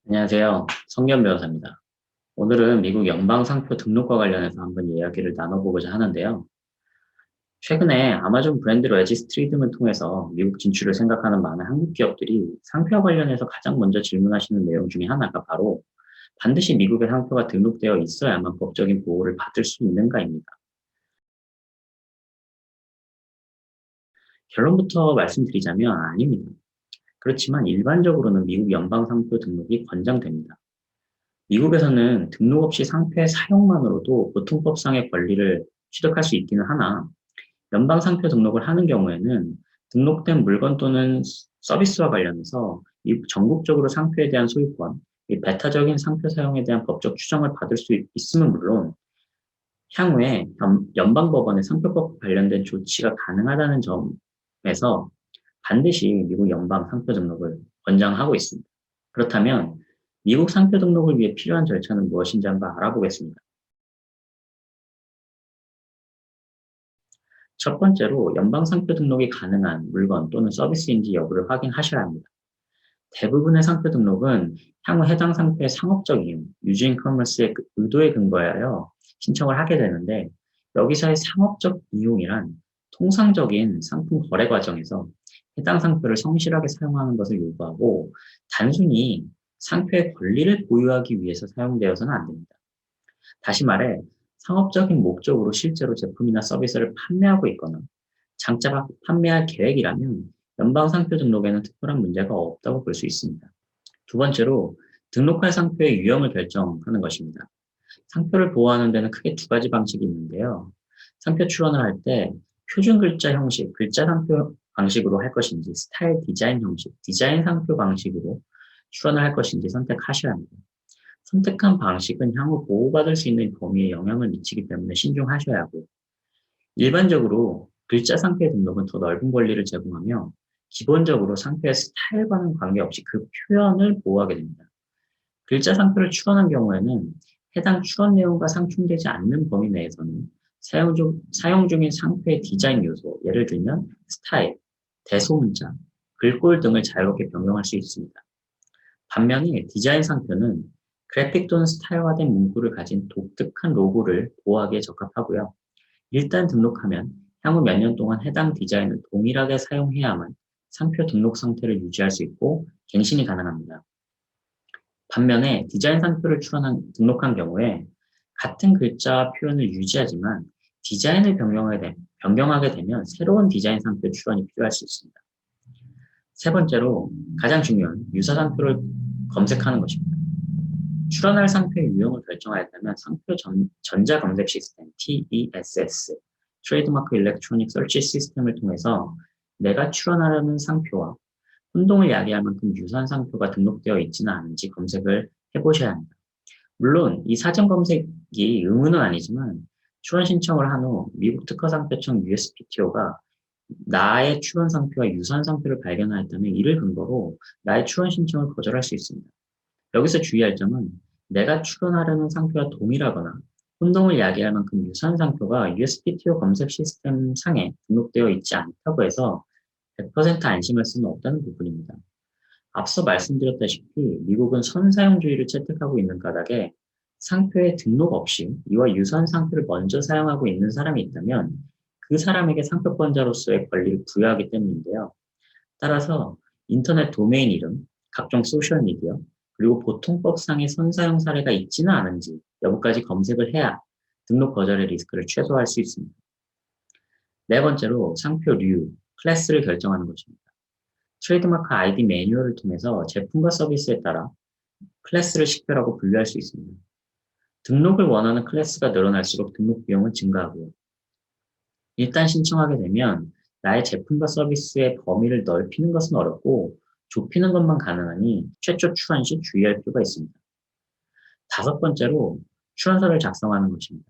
안녕하세요. 성견 변호사입니다. 오늘은 미국 연방상표 등록과 관련해서 한번 이야기를 나눠보고자 하는데요. 최근에 아마존 브랜드 레지스트리 등을 통해서 미국 진출을 생각하는 많은 한국 기업들이 상표와 관련해서 가장 먼저 질문하시는 내용 중에 하나가 바로 반드시 미국의 상표가 등록되어 있어야만 법적인 보호를 받을 수 있는가입니다. 결론부터 말씀드리자면 아닙니다. 그렇지만 일반적으로는 미국 연방상표 등록이 권장됩니다. 미국에서는 등록 없이 상표의 사용만으로도 보통법상의 권리를 취득할 수 있기는 하나, 연방 상표 등록을 하는 경우에는 등록된 물건 또는 서비스와 관련해서 전국적으로 상표에 대한 소유권, 이 배타적인 상표 사용에 대한 법적 추정을 받을 수 있음은 물론, 향후에 연방법원의 상표법 관련된 조치가 가능하다는 점에서 반드시 미국 연방 상표 등록을 권장하고 있습니다. 그렇다면 미국 상표 등록을 위해 필요한 절차는 무엇인지 한번 알아보겠습니다. 첫 번째로 연방 상표 등록이 가능한 물건 또는 서비스인지 여부를 확인하셔야 합니다. 대부분의 상표 등록은 향후 해당 상표의 상업적 이용, 유즈인 커머스의 의도에 근거하여 신청을 하게 되는데, 여기서의 상업적 이용이란 통상적인 상품 거래 과정에서 해당 상표를 성실하게 사용하는 것을 요구하고, 단순히 상표의 권리를 보유하기 위해서 사용되어서는 안 됩니다. 다시 말해, 상업적인 목적으로 실제로 제품이나 서비스를 판매하고 있거나 장차 판매할 계획이라면 연방 상표 등록에는 특별한 문제가 없다고 볼 수 있습니다. 두 번째로, 등록할 상표의 유형을 결정하는 것입니다. 상표를 보호하는 데는 크게 두 가지 방식이 있는데요. 상표 출원을 할 때 표준 글자 형식, 글자 상표 방식으로 할 것인지, 스타일 디자인 형식, 디자인 상표 방식으로 출원을 할 것인지 선택하셔야 합니다. 선택한 방식은 향후 보호받을 수 있는 범위에 영향을 미치기 때문에 신중하셔야 하고, 일반적으로 글자 상표의 등록은 더 넓은 권리를 제공하며 기본적으로 상표의 스타일과는 관계없이 그 표현을 보호하게 됩니다. 글자 상표를 추론한 경우에는 해당 추론 내용과 상충되지 않는 범위 내에서는 사용 중인 상표의 디자인 요소, 예를 들면 스타일, 대소문자, 글꼴 등을 자유롭게 변경할 수 있습니다. 반면에 디자인 상표는 그래픽 또는 스타일화된 문구를 가진 독특한 로고를 보호하기에 적합하고요. 일단 등록하면 향후 몇 년 동안 해당 디자인을 동일하게 사용해야만 상표 등록 상태를 유지할 수 있고 갱신이 가능합니다. 반면에 디자인 상표를 등록한 경우에 같은 글자와 표현을 유지하지만 디자인을 변경하게 되면 새로운 디자인 상표 출원이 필요할 수 있습니다. 세 번째로 가장 중요한 유사 상표를 검색하는 것입니다. 출원할 상표의 유형을 결정하였다면 상표 전자 검색 시스템 TESS, 트레이드마크 일렉트로닉 서치 시스템을 통해서 내가 출원하려는 상표와 혼동을 야기할 만큼 유사한 상표가 등록되어 있지는 않은지 검색을 해보셔야 합니다. 물론 이 사전 검색이 의무는 아니지만 출원 신청을 한 후 미국 특허상표청 USPTO가 나의 출원 상표와 유사한 상표를 발견하였다면 이를 근거로 나의 출원 신청을 거절할 수 있습니다. 여기서 주의할 점은 내가 출원하려는 상표와 동일하거나 혼동을 야기할 만큼 유사한 상표가 USPTO 검색 시스템 상에 등록되어 있지 않다고 해서 100% 안심할 수는 없다는 부분입니다. 앞서 말씀드렸다시피 미국은 선사용주의를 채택하고 있는 까닭에 상표에 등록 없이 이와 유사한 상표를 먼저 사용하고 있는 사람이 있다면 그 사람에게 상표권자로서의 권리를 부여하기 때문인데요. 따라서 인터넷 도메인 이름, 각종 소셜미디어, 그리고 보통법상의 선사용 사례가 있지는 않은지 여부까지 검색을 해야 등록 거절의 리스크를 최소화할 수 있습니다. 네 번째로 상표류, 클래스를 결정하는 것입니다. 트레이드마크 아이디 매뉴얼을 통해서 제품과 서비스에 따라 클래스를 식별하고 분류할 수 있습니다. 등록을 원하는 클래스가 늘어날수록 등록 비용은 증가하고요. 일단 신청하게 되면 나의 제품과 서비스의 범위를 넓히는 것은 어렵고 좁히는 것만 가능하니 최초 출원 시 주의할 필요가 있습니다. 다섯 번째로 출원서를 작성하는 것입니다.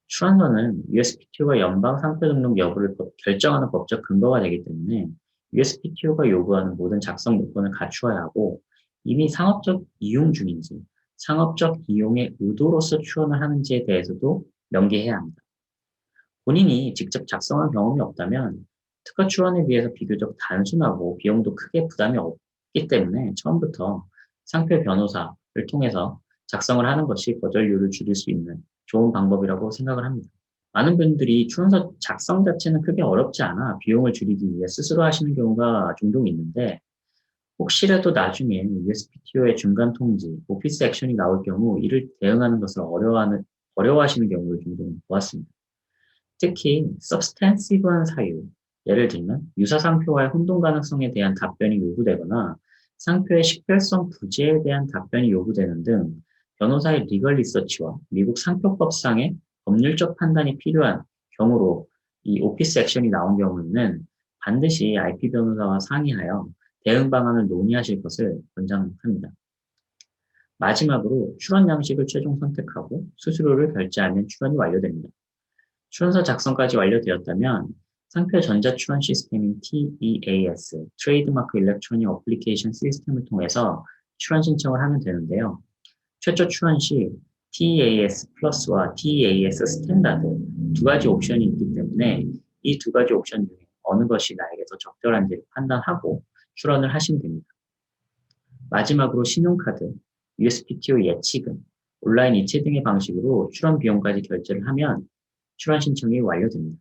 출원서는 USPTO가 연방 상표 등록 여부를 결정하는 법적 근거가 되기 때문에 USPTO가 요구하는 모든 작성 요건을 갖추어야 하고 이미 상업적 이용 중인지 상업적 이용의 의도로서 출원을 하는지에 대해서도 명기해야 합니다. 본인이 직접 작성한 경험이 없다면 특허 출원에 비해서 비교적 단순하고 비용도 크게 부담이 없기 때문에 처음부터 상표 변호사를 통해서 작성을 하는 것이 거절료를 줄일 수 있는 좋은 방법이라고 생각을 합니다. 많은 분들이 출원서 작성 자체는 크게 어렵지 않아 비용을 줄이기 위해 스스로 하시는 경우가 종종 있는데 혹시라도 나중에 USPTO의 중간 통지, 오피스 액션이 나올 경우 이를 대응하는 것을 어려워하시는 경우를 종종 보았습니다. 특히 substantive한 사유, 예를 들면 유사 상표와의 혼동 가능성에 대한 답변이 요구되거나 상표의 식별성 부재에 대한 답변이 요구되는 등 변호사의 리걸 리서치와 미국 상표법상의 법률적 판단이 필요한 경우로 이 오피스 액션이 나온 경우에는 반드시 IP 변호사와 상의하여 대응 방안을 논의하실 것을 권장합니다. 마지막으로 출원 양식을 최종 선택하고 수수료를 결제하면 출원이 완료됩니다. 출원서 작성까지 완료되었다면 상표 전자출원 시스템인 TEAS, 트레이드마크 일렉트로닉 어플리케이션 시스템을 통해서 출원 신청을 하면 되는데요. 최초 출원 시 TEAS 플러스와 TEAS 스탠다드 두 가지 옵션이 있기 때문에 이 두 가지 옵션 중에 어느 것이 나에게 더 적절한지를 판단하고 출원을 하시면 됩니다. 마지막으로 신용카드, USPTO 예치금, 온라인 이체 등의 방식으로 출원 비용까지 결제를 하면 출원 신청이 완료됩니다.